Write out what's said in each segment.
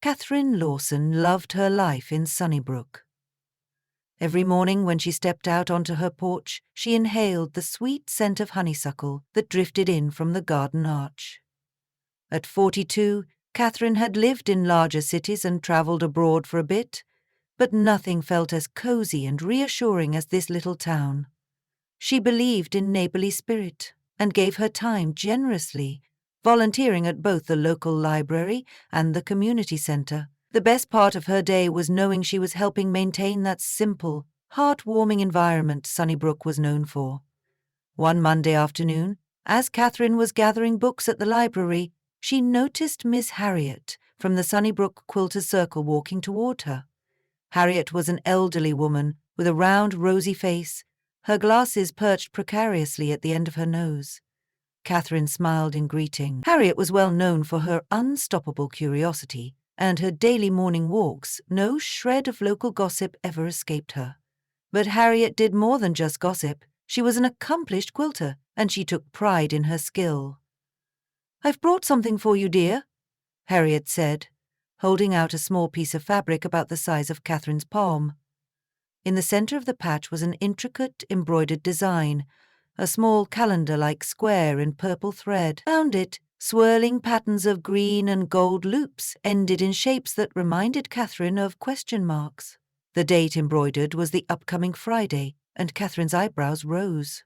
Catherine Lawson loved her life in Sunnybrook. Every morning when she stepped out onto her porch, she inhaled the sweet scent of honeysuckle that drifted in from the garden arch. At 42, Catherine had lived in larger cities and travelled abroad for a bit, but nothing felt as cosy and reassuring as this little town. She believed in neighbourly spirit and gave her time generously, volunteering at both the local library and the community centre. The best part of her day was knowing she was helping maintain that simple, heartwarming environment Sunnybrook was known for. One Monday afternoon, as Catherine was gathering books at the library, she noticed Miss Harriet from the Sunnybrook Quilters' Circle walking toward her. Harriet was an elderly woman with a round, rosy face, her glasses perched precariously at the end of her nose. Catherine smiled in greeting. Harriet was well known for her unstoppable curiosity, and her daily morning walks. No shred of local gossip ever escaped her. But Harriet did more than just gossip. She was an accomplished quilter, and she took pride in her skill. "I've brought something for you, dear," Harriet said, holding out a small piece of fabric about the size of Catherine's palm. In the centre of the patch was an intricate embroidered design, a small calendar-like square in purple thread. Round it, swirling patterns of green and gold loops ended in shapes that reminded Catherine of question marks. The date embroidered was the upcoming Friday, and Catherine's eyebrows rose.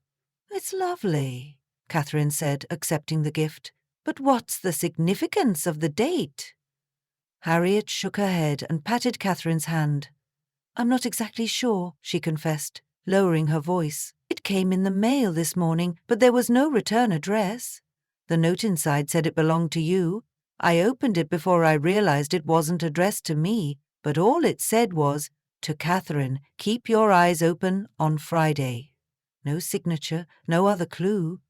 "It's lovely," Catherine said, accepting the gift. "But what's the significance of the date?" Harriet shook her head and patted Catherine's hand. "I'm not exactly sure," she confessed, lowering her voice. "It came in the mail this morning, but there was no return address. The note inside said it belonged to you. I opened it before I realized it wasn't addressed to me, but all it said was, 'To Catherine, keep your eyes open on Friday.' No signature, no other clue."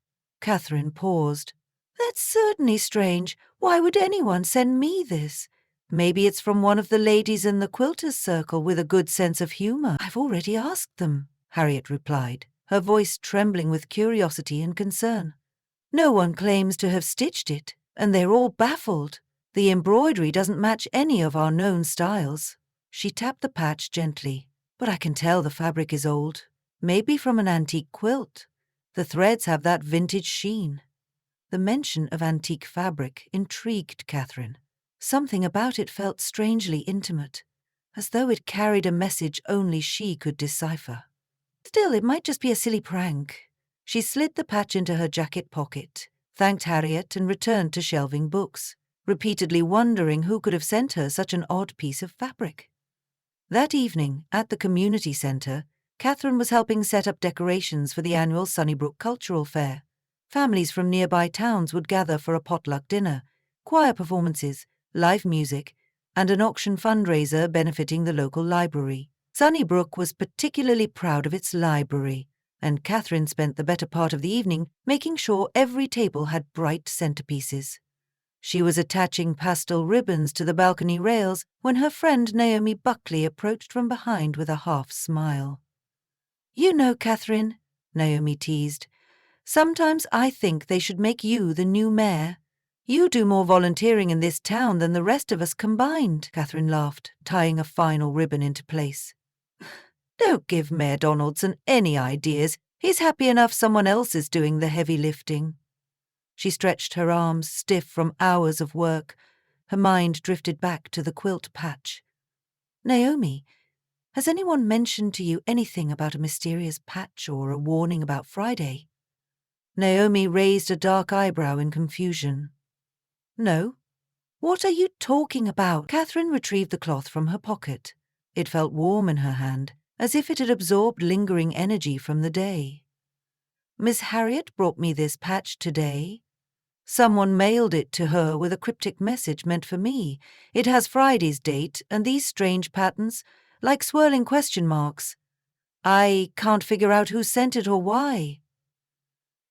Catherine paused. "That's certainly strange. Why would anyone send me this? Maybe it's from one of the ladies in the Quilters' Circle with a good sense of humour." "I've already asked them," Harriet replied, her voice trembling with curiosity and concern. "No one claims to have stitched it, and they're all baffled. The embroidery doesn't match any of our known styles." She tapped the patch gently. "But I can tell the fabric is old, maybe from an antique quilt. The threads have that vintage sheen." The mention of antique fabric intrigued Catherine. Something about it felt strangely intimate, as though it carried a message only she could decipher. Still, it might just be a silly prank. She slid the patch into her jacket pocket, thanked Harriet, and returned to shelving books, repeatedly wondering who could have sent her such an odd piece of fabric. That evening, at the community centre, Catherine was helping set up decorations for the annual Sunnybrook Cultural Fair. Families from nearby towns would gather for a potluck dinner, choir performances, live music, and an auction fundraiser benefiting the local library. Sunnybrook was particularly proud of its library, and Catherine spent the better part of the evening making sure every table had bright centerpieces. She was attaching pastel ribbons to the balcony rails when her friend Naomi Buckley approached from behind with a half smile. "You know, Catherine," Naomi teased, "sometimes I think they should make you the new mayor. You do more volunteering in this town than the rest of us combined." Catherine laughed, tying a final ribbon into place. "Don't give Mayor Donaldson any ideas. He's happy enough someone else is doing the heavy lifting." She stretched her arms, stiff from hours of work. Her mind drifted back to the quilt patch. "Naomi, has anyone mentioned to you anything about a mysterious patch or a warning about Friday?" Naomi raised a dark eyebrow in confusion. "No." "What are you talking about?" Catherine retrieved the cloth from her pocket. It felt warm in her hand, as if it had absorbed lingering energy from the day. "Miss Harriet brought me this patch today. Someone mailed it to her with a cryptic message meant for me. It has Friday's date and these strange patterns, like swirling question marks. I can't figure out who sent it or why."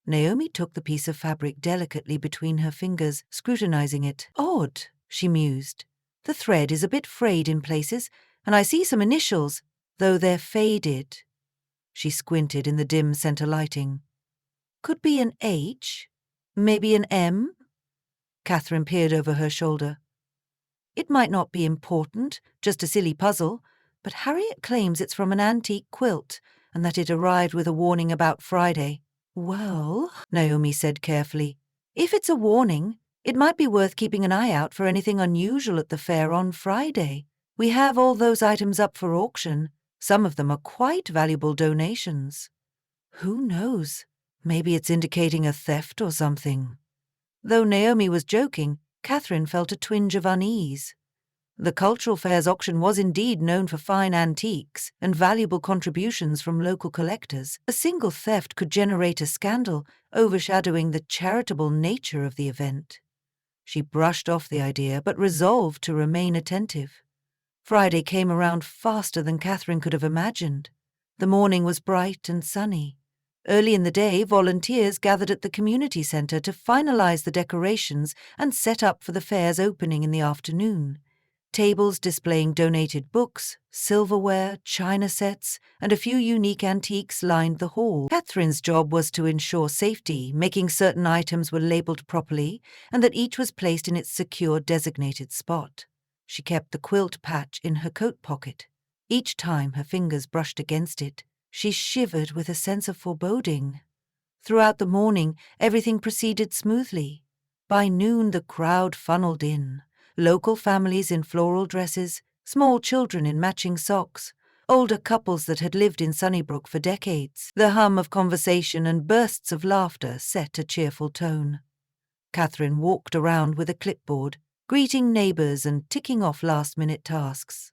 Naomi took the piece of fabric delicately between her fingers, scrutinizing it. "Odd," she mused. "The thread is a bit frayed in places, and I see some initials, though they're faded." She squinted in the dim centre lighting. "Could be an H, maybe an M?" Catherine peered over her shoulder. It might not be important, just a silly puzzle, but Harriet claims it's from an antique quilt and that it arrived with a warning about Friday. Well, Naomi said carefully, if it's a warning, it might be worth keeping an eye out for anything unusual at the fair on Friday. We have all those items up for auction. Some of them are quite valuable donations. Who knows? Maybe it's indicating a theft or something. Though Naomi was joking, Catherine felt a twinge of unease. The cultural fair's auction was indeed known for fine antiques and valuable contributions from local collectors. A single theft could generate a scandal, overshadowing the charitable nature of the event. She brushed off the idea, but resolved to remain attentive. Friday came around faster than Catherine could have imagined. The morning was bright and sunny. Early in the day, volunteers gathered at the community centre to finalise the decorations and set up for the fair's opening in the afternoon. Tables displaying donated books, silverware, china sets, and a few unique antiques lined the hall. Catherine's job was to ensure safety, making certain items were labelled properly and that each was placed in its secure designated spot. She kept the quilt patch in her coat pocket. Each time her fingers brushed against it, she shivered with a sense of foreboding. Throughout the morning, everything proceeded smoothly. By noon, the crowd funneled in. Local families in floral dresses, small children in matching socks, older couples that had lived in Sunnybrook for decades. The hum of conversation and bursts of laughter set a cheerful tone. Catherine walked around with a clipboard, greeting neighbours and ticking off last-minute tasks.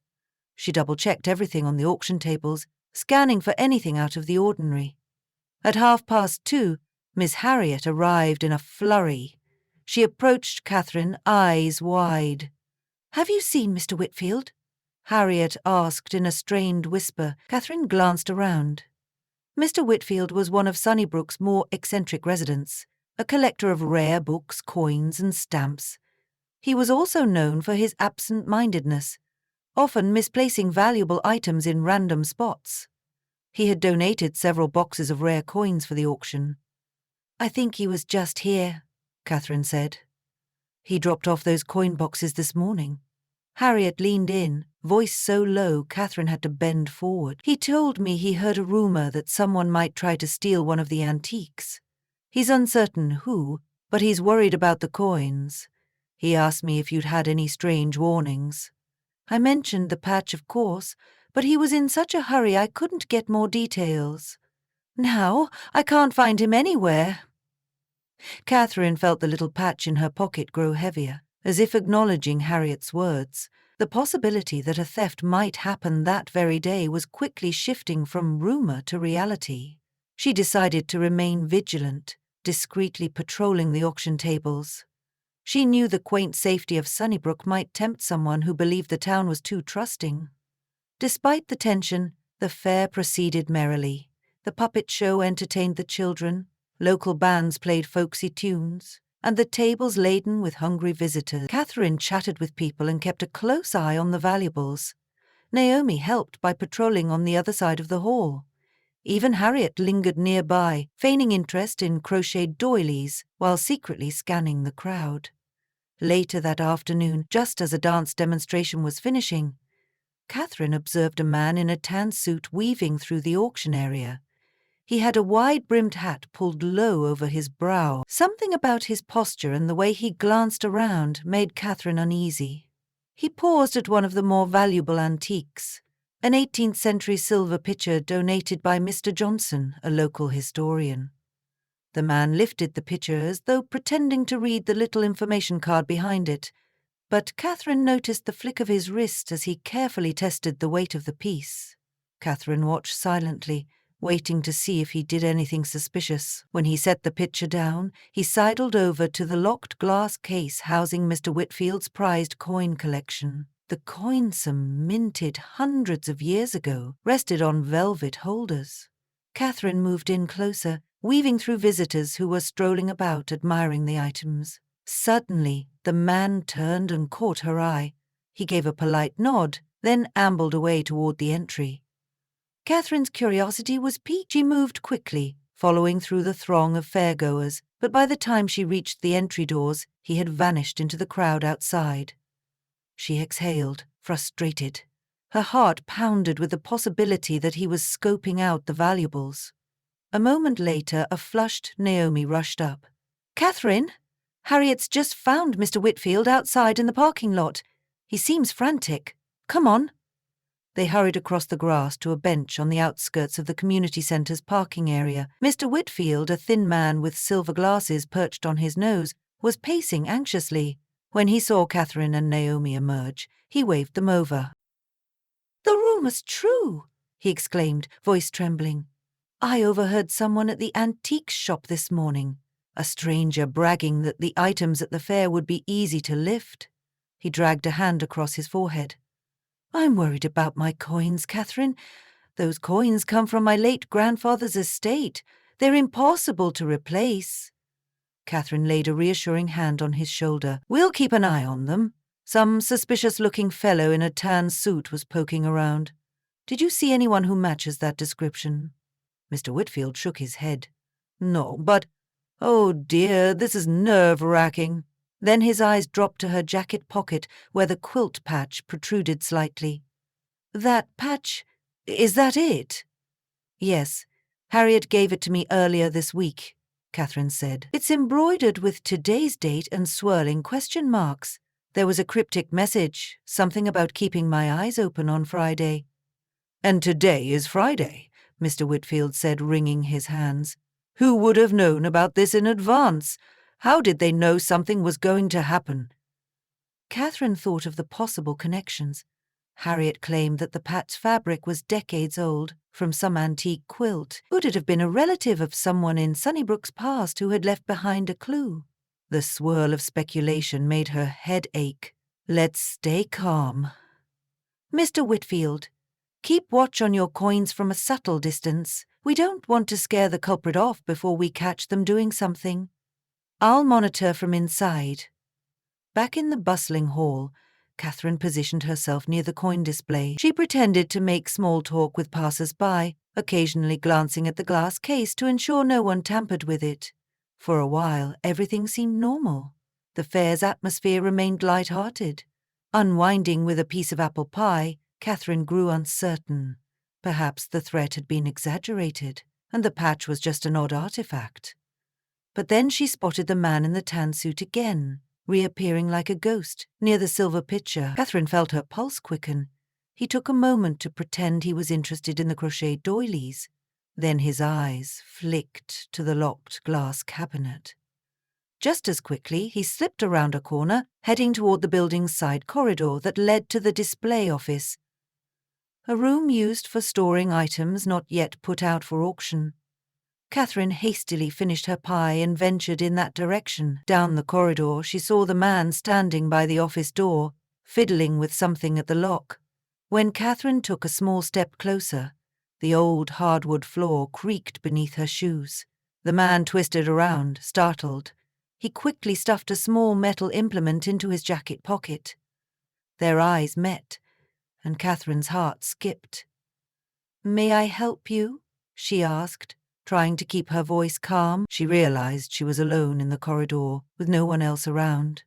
She double-checked everything on the auction tables, scanning for anything out of the ordinary. At 2:30, Miss Harriet arrived in a flurry. She approached Catherine, eyes wide. "Have you seen Mr. Whitfield?" Harriet asked in a strained whisper. Catherine glanced around. Mr. Whitfield was one of Sunnybrook's more eccentric residents, a collector of rare books, coins, and stamps. He was also known for his absent-mindedness, often misplacing valuable items in random spots. He had donated several boxes of rare coins for the auction. "I think he was just here," Catherine said. "He dropped off those coin boxes this morning." Harriet leaned in, voice so low Catherine had to bend forward. "He told me he heard a rumour that someone might try to steal one of the antiques. He's uncertain who, but he's worried about the coins. He asked me if you'd had any strange warnings. I mentioned the patch, of course, but he was in such a hurry I couldn't get more details. Now I can't find him anywhere." Catherine felt the little patch in her pocket grow heavier, as if acknowledging Harriet's words. The possibility that a theft might happen that very day was quickly shifting from rumour to reality. She decided to remain vigilant, discreetly patrolling the auction tables. She knew the quaint safety of Sunnybrook might tempt someone who believed the town was too trusting. Despite the tension, the fair proceeded merrily. The puppet show entertained the children, local bands played folksy tunes, and the tables laden with hungry visitors. Catherine chatted with people and kept a close eye on the valuables. Naomi helped by patrolling on the other side of the hall. Even Harriet lingered nearby, feigning interest in crocheted doilies while secretly scanning the crowd. Later that afternoon, just as a dance demonstration was finishing, Catherine observed a man in a tan suit weaving through the auction area. He had a wide-brimmed hat pulled low over his brow. Something about his posture and the way he glanced around made Catherine uneasy. He paused at one of the more valuable antiques, an 18th-century silver pitcher donated by Mr. Johnson, a local historian. The man lifted the pitcher as though pretending to read the little information card behind it, but Catherine noticed the flick of his wrist as he carefully tested the weight of the piece. Catherine watched silently, waiting to see if he did anything suspicious. When he set the pitcher down, he sidled over to the locked glass case housing Mr. Whitfield's prized coin collection. The coins, some minted hundreds of years ago, rested on velvet holders. Catherine moved in closer, weaving through visitors who were strolling about admiring the items. Suddenly, the man turned and caught her eye. He gave a polite nod, then ambled away toward the entry. Catherine's curiosity was piqued. She moved quickly, following through the throng of fairgoers, but by the time she reached the entry doors, he had vanished into the crowd outside. she exhaled, frustrated. Her heart pounded with the possibility that he was scoping out the valuables. A moment later, a flushed Naomi rushed up. "Catherine, Harriet's just found Mr. Whitfield outside in the parking lot. He seems frantic. Come on." They hurried across the grass to a bench on the outskirts of the community centre's parking area. Mr. Whitfield, a thin man with silver glasses perched on his nose, was pacing anxiously. When he saw Catherine and Naomi emerge, he waved them over. "The rumour's true," he exclaimed, voice trembling. "I overheard someone at the antiques shop this morning, a stranger bragging that the items at the fair would be easy to lift." He dragged a hand across his forehead. "I'm worried about my coins, Catherine. Those coins come from my late grandfather's estate. They're impossible to replace." Catherine laid a reassuring hand on his shoulder. "We'll keep an eye on them." Some suspicious-looking fellow in a tan suit was poking around. "Did you see anyone who matches that description?" Mr. Whitfield shook his head. "No, but... oh dear, this is nerve-wracking." Then his eyes dropped to her jacket pocket where the quilt patch protruded slightly. "That patch, is that it?" "Yes. Harriet gave it to me earlier this week," Catherine said. "It's embroidered with today's date and swirling question marks. There was a cryptic message, something about keeping my eyes open on Friday." "And today is Friday," Mr. Whitfield said, wringing his hands. "Who would have known about this in advance? How did they know something was going to happen?" Catherine thought of the possible connections. Harriet claimed that the patch fabric was decades old, from some antique quilt. Could it have been a relative of someone in Sunnybrook's past who had left behind a clue? The swirl of speculation made her head ache. "Let's stay calm." "Mr. Whitfield, keep watch on your coins from a subtle distance. We don't want to scare the culprit off before we catch them doing something. I'll monitor from inside." Back in the bustling hall, Catherine positioned herself near the coin display. She pretended to make small talk with passers-by, occasionally glancing at the glass case to ensure no one tampered with it. For a while, everything seemed normal. The fair's atmosphere remained light-hearted. Unwinding with a piece of apple pie, Catherine grew uncertain. Perhaps the threat had been exaggerated, and the patch was just an odd artifact. But then she spotted the man in the tan suit again, reappearing like a ghost near the silver pitcher. Catherine felt her pulse quicken. He took a moment to pretend he was interested in the crocheted doilies. Then his eyes flicked to the locked glass cabinet. Just as quickly, he slipped around a corner, heading toward the building's side corridor that led to the display office, a room used for storing items not yet put out for auction. Catherine hastily finished her pie and ventured in that direction. Down the corridor, she saw the man standing by the office door, fiddling with something at the lock. When Catherine took a small step closer, the old hardwood floor creaked beneath her shoes. The man twisted around, startled. He quickly stuffed a small metal implement into his jacket pocket. Their eyes met, and Catherine's heart skipped. "May I help you?" she asked, trying to keep her voice calm. She realized she was alone in the corridor, with no one else around.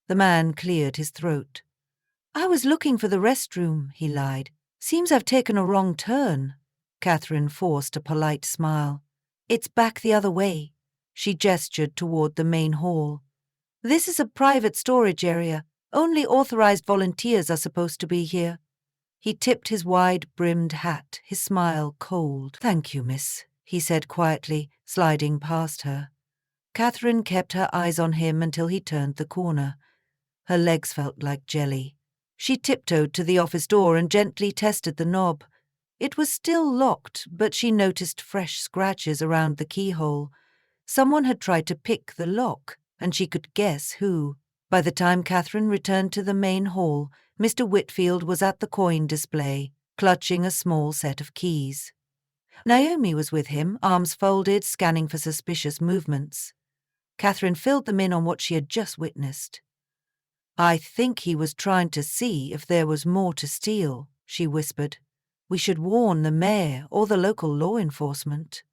The man cleared his throat. "I was looking for the restroom," he lied. "Seems I've taken a wrong turn." Catherine forced a polite smile. "It's back the other way." She gestured toward the main hall. "This is a private storage area. Only authorized volunteers are supposed to be here." He tipped his wide-brimmed hat, his smile cold. "Thank you, miss," he said quietly, sliding past her. Catherine kept her eyes on him until he turned the corner. Her legs felt like jelly. She tiptoed to the office door and gently tested the knob. It was still locked, but she noticed fresh scratches around the keyhole. Someone had tried to pick the lock, and she could guess who. By the time Catherine returned to the main hall, Mr. Whitfield was at the coin display, clutching a small set of keys. Naomi was with him, arms folded, scanning for suspicious movements. Catherine filled them in on what she had just witnessed. "I think he was trying to see if there was more to steal," she whispered. "We should warn the mayor or the local law enforcement."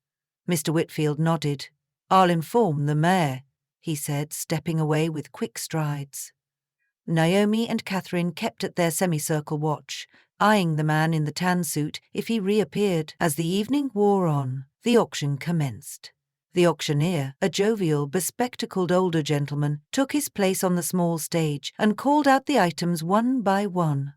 Mr. Whitfield nodded. "I'll inform the mayor," he said, stepping away with quick strides. Naomi and Catherine kept at their semicircle watch, eyeing the man in the tan suit if he reappeared. As the evening wore on, the auction commenced. The auctioneer, a jovial, bespectacled older gentleman, took his place on the small stage and called out the items one by one.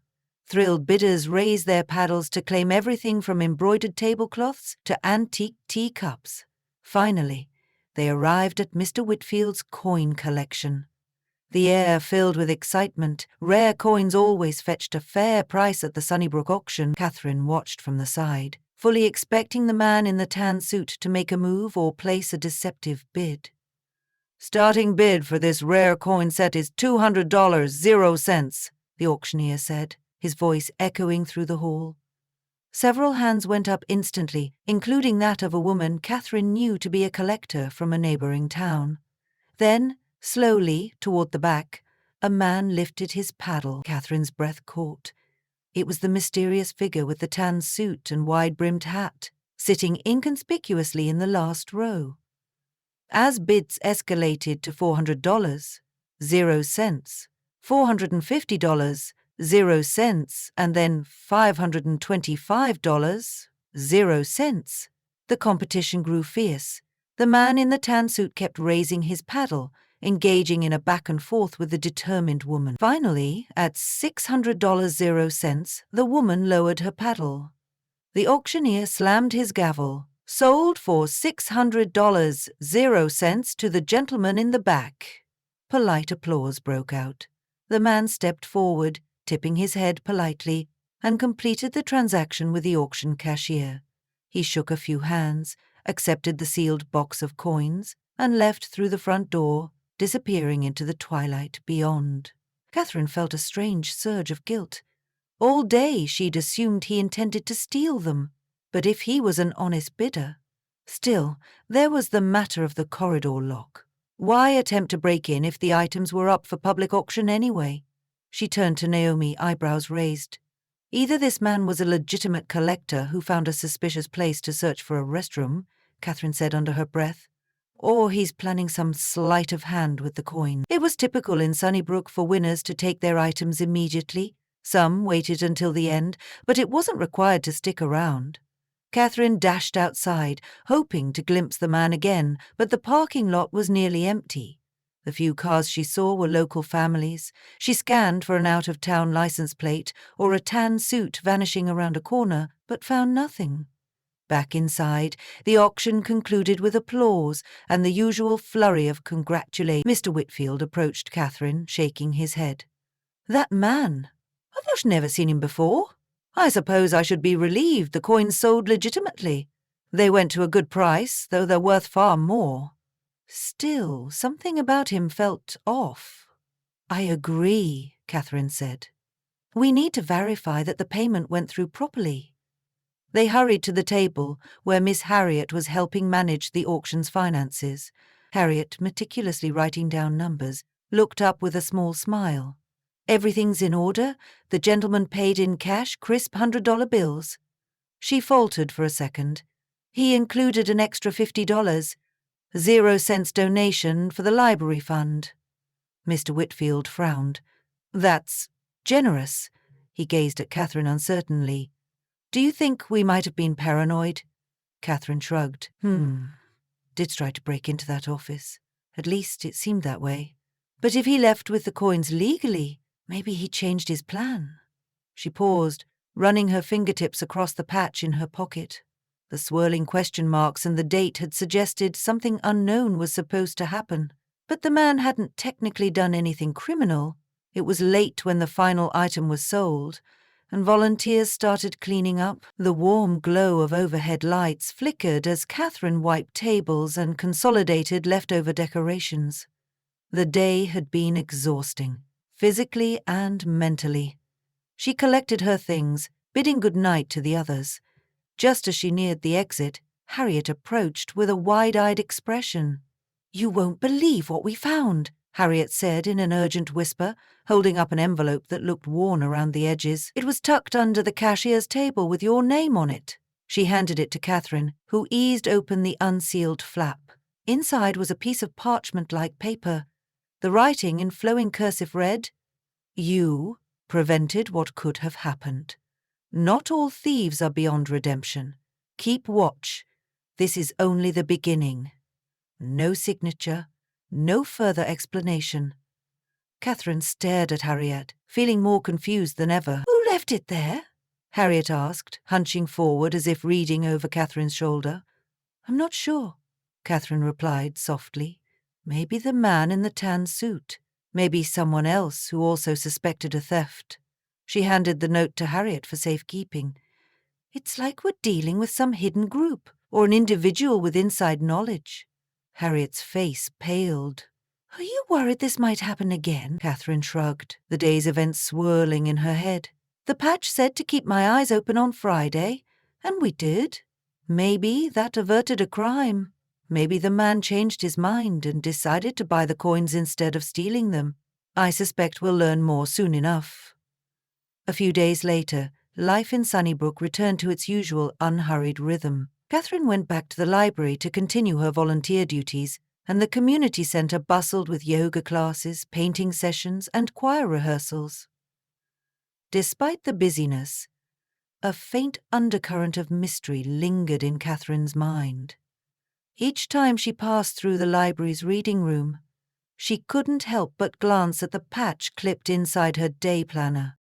Thrilled bidders raised their paddles to claim everything from embroidered tablecloths to antique teacups. Finally, they arrived at Mr. Whitfield's coin collection. The air filled with excitement. Rare coins always fetched a fair price at the Sunnybrook auction. Catherine watched from the side, fully expecting the man in the tan suit to make a move or place a deceptive bid. "Starting bid for this rare coin set is $200, 0 cents, the auctioneer said, his voice echoing through the hall. Several hands went up instantly, including that of a woman Catherine knew to be a collector from a neighboring town. Then, slowly, toward the back, a man lifted his paddle. Catherine's breath caught. It was the mysterious figure with the tan suit and wide-brimmed hat, sitting inconspicuously in the last row. As bids escalated to $400, 0 cents, $450, 0 cents, and then $525, 0 cents, the competition grew fierce. The man in the tan suit kept raising his paddle, engaging in a back and forth with the determined woman. Finally, at $600, 0 cents, the woman lowered her paddle. The auctioneer slammed his gavel. "Sold for $600, 0 cents to the gentleman in the back." Polite applause broke out. The man stepped forward, tipping his head politely, and completed the transaction with the auction cashier. He shook a few hands, accepted the sealed box of coins, and left through the front door, disappearing into the twilight beyond. Catherine felt a strange surge of guilt. All day she'd assumed he intended to steal them. But if he was an honest bidder... Still, there was the matter of the corridor lock. Why attempt to break in if the items were up for public auction anyway? She turned to Naomi, eyebrows raised. Either this man was a legitimate collector who found a suspicious place to search for a restroom, Catherine said under her breath, or he's planning some sleight of hand with the coin. It was typical in Sunnybrook for winners to take their items immediately. Some waited until the end, but it wasn't required to stick around. Catherine dashed outside, hoping to glimpse the man again, but the parking lot was nearly empty. The few cars she saw were local families. She scanned for an out-of-town license plate or a tan suit vanishing around a corner, but found nothing. Back inside, the auction concluded with applause and the usual flurry of congratulations. Mr. Whitfield approached Catherine, shaking his head. "That man! I've never seen him before. I suppose I should be relieved the coins sold legitimately. They went to a good price, though they're worth far more." Still, something about him felt off. "I agree," Catherine said. "We need to verify that the payment went through properly." They hurried to the table, where Miss Harriet was helping manage the auction's finances. Harriet, meticulously writing down numbers, looked up with a small smile. "Everything's in order? The gentleman paid in cash, crisp $100 bills?" She faltered for a second. "He included an extra $50, 0 cents donation for the library fund." Mr. Whitfield frowned. "That's generous." He gazed at Catherine uncertainly. "Do you think we might have been paranoid?" Catherine shrugged. Did try to break into that office. At least it seemed that way. But if he left with the coins legally, maybe he changed his plan. She paused, running her fingertips across the patch in her pocket. The swirling question marks and the date had suggested something unknown was supposed to happen. But the man hadn't technically done anything criminal. It was late when the final item was sold, and volunteers started cleaning up. The warm glow of overhead lights flickered as Catherine wiped tables and consolidated leftover decorations. The day had been exhausting, physically and mentally. She collected her things, bidding good night to the others. Just as she neared the exit, Harriet approached with a wide-eyed expression. "You won't believe what we found," Harriet said in an urgent whisper, holding up an envelope that looked worn around the edges. "It was tucked under the cashier's table with your name on it." She handed it to Catherine, who eased open the unsealed flap. Inside was a piece of parchment-like paper. The writing in flowing cursive read, You prevented what could have happened. Not all thieves are beyond redemption. Keep watch. This is only the beginning. No signature, no further explanation. Catherine stared at Harriet, feeling more confused than ever. Who left it there? Harriet asked, hunching forward as if reading over Catherine's shoulder. I'm not sure, Catherine replied softly. Maybe the man in the tan suit. Maybe someone else who also suspected a theft. She handed the note to Harriet for safekeeping. It's like we're dealing with some hidden group or an individual with inside knowledge. Harriet's face paled. Are you worried this might happen again? Catherine shrugged, the day's events swirling in her head. The patch said to keep my eyes open on Friday, and we did. Maybe that averted a crime. Maybe the man changed his mind and decided to buy the coins instead of stealing them. I suspect we'll learn more soon enough. A few days later, life in Sunnybrook returned to its usual unhurried rhythm. Catherine went back to the library to continue her volunteer duties, and the community centre bustled with yoga classes, painting sessions, and choir rehearsals. Despite the busyness, a faint undercurrent of mystery lingered in Catherine's mind. Each time she passed through the library's reading room, she couldn't help but glance at the patch clipped inside her day planner.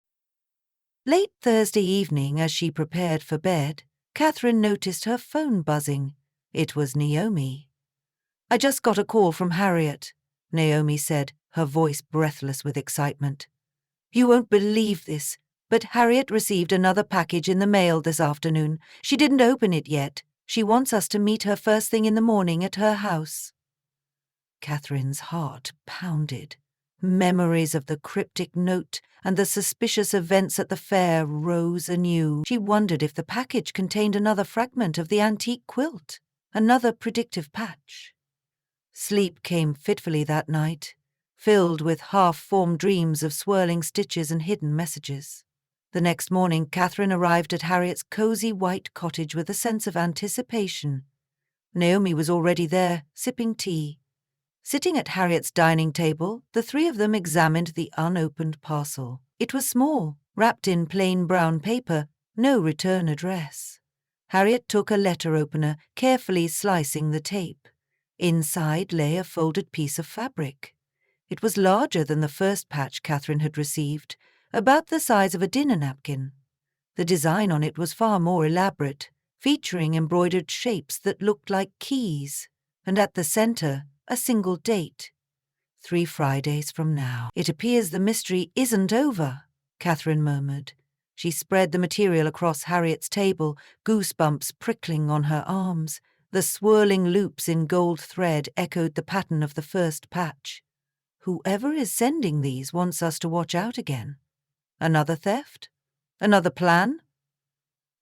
Late Thursday evening, as she prepared for bed, Catherine noticed her phone buzzing. It was Naomi. I just got a call from Harriet, Naomi said, her voice breathless with excitement. You won't believe this, but Harriet received another package in the mail this afternoon. She didn't open it yet. She wants us to meet her first thing in the morning at her house. Catherine's heart pounded. Memories of the cryptic note and the suspicious events at the fair rose anew. She wondered if the package contained another fragment of the antique quilt, another predictive patch. Sleep came fitfully that night, filled with half-formed dreams of swirling stitches and hidden messages. The next morning, Catherine arrived at Harriet's cosy white cottage with a sense of anticipation. Naomi was already there, sipping tea. Sitting at Harriet's dining table, the three of them examined the unopened parcel. It was small, wrapped in plain brown paper, no return address. Harriet took a letter opener, carefully slicing the tape. Inside lay a folded piece of fabric. It was larger than the first patch Catherine had received, about the size of a dinner napkin. The design on it was far more elaborate, featuring embroidered shapes that looked like keys, and at the centre, a single date. 3 Fridays from now. It appears the mystery isn't over, Catherine murmured. She spread the material across Harriet's table, goosebumps prickling on her arms. The swirling loops in gold thread echoed the pattern of the first patch. Whoever is sending these wants us to watch out again. Another theft? Another plan?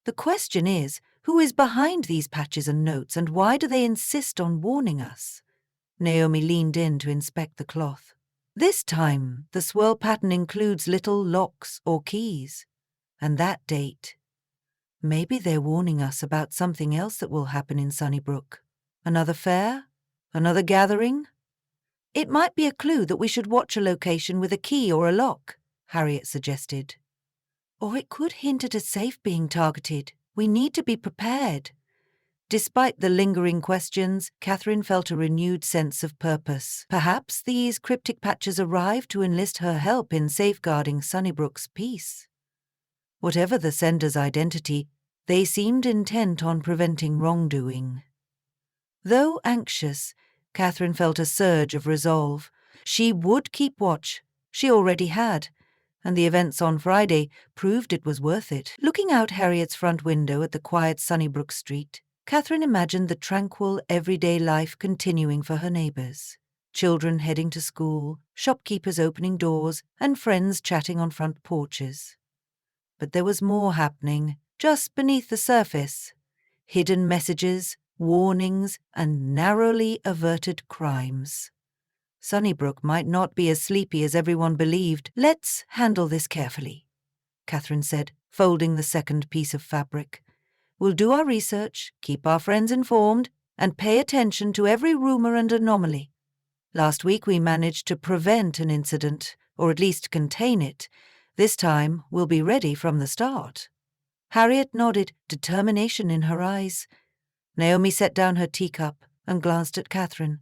The question is, who is behind these patches and notes, and why do they insist on warning us? Naomi leaned in to inspect the cloth. This time, the swirl pattern includes little locks or keys. And that date. Maybe they're warning us about something else that will happen in Sunnybrook. Another fair? Another gathering? It might be a clue that we should watch a location with a key or a lock, Harriet suggested. Or it could hint at a safe being targeted. We need to be prepared. Despite the lingering questions, Catherine felt a renewed sense of purpose. Perhaps these cryptic patches arrived to enlist her help in safeguarding Sunnybrook's peace. Whatever the sender's identity, they seemed intent on preventing wrongdoing. Though anxious, Catherine felt a surge of resolve. She would keep watch. She already had, and the events on Friday proved it was worth it. Looking out Harriet's front window at the quiet Sunnybrook street, Catherine imagined the tranquil, everyday life continuing for her neighbours. Children heading to school, shopkeepers opening doors, and friends chatting on front porches. But there was more happening, just beneath the surface. Hidden messages, warnings, and narrowly averted crimes. Sunnybrook might not be as sleepy as everyone believed. Let's handle this carefully, Catherine said, folding the second piece of fabric. We'll do our research, keep our friends informed, and pay attention to every rumour and anomaly. Last week we managed to prevent an incident, or at least contain it. This time we'll be ready from the start." Harriet nodded, determination in her eyes. Naomi set down her teacup and glanced at Catherine.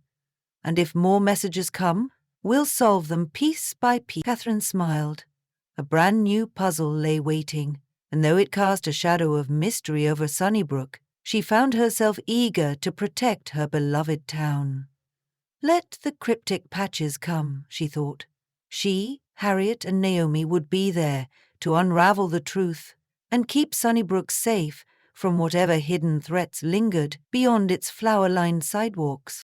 "And if more messages come, we'll solve them piece by piece." Catherine smiled. A brand new puzzle lay waiting, and though it cast a shadow of mystery over Sunnybrook, she found herself eager to protect her beloved town. Let the cryptic patches come, she thought. She, Harriet, and Naomi would be there to unravel the truth and keep Sunnybrook safe from whatever hidden threats lingered beyond its flower-lined sidewalks.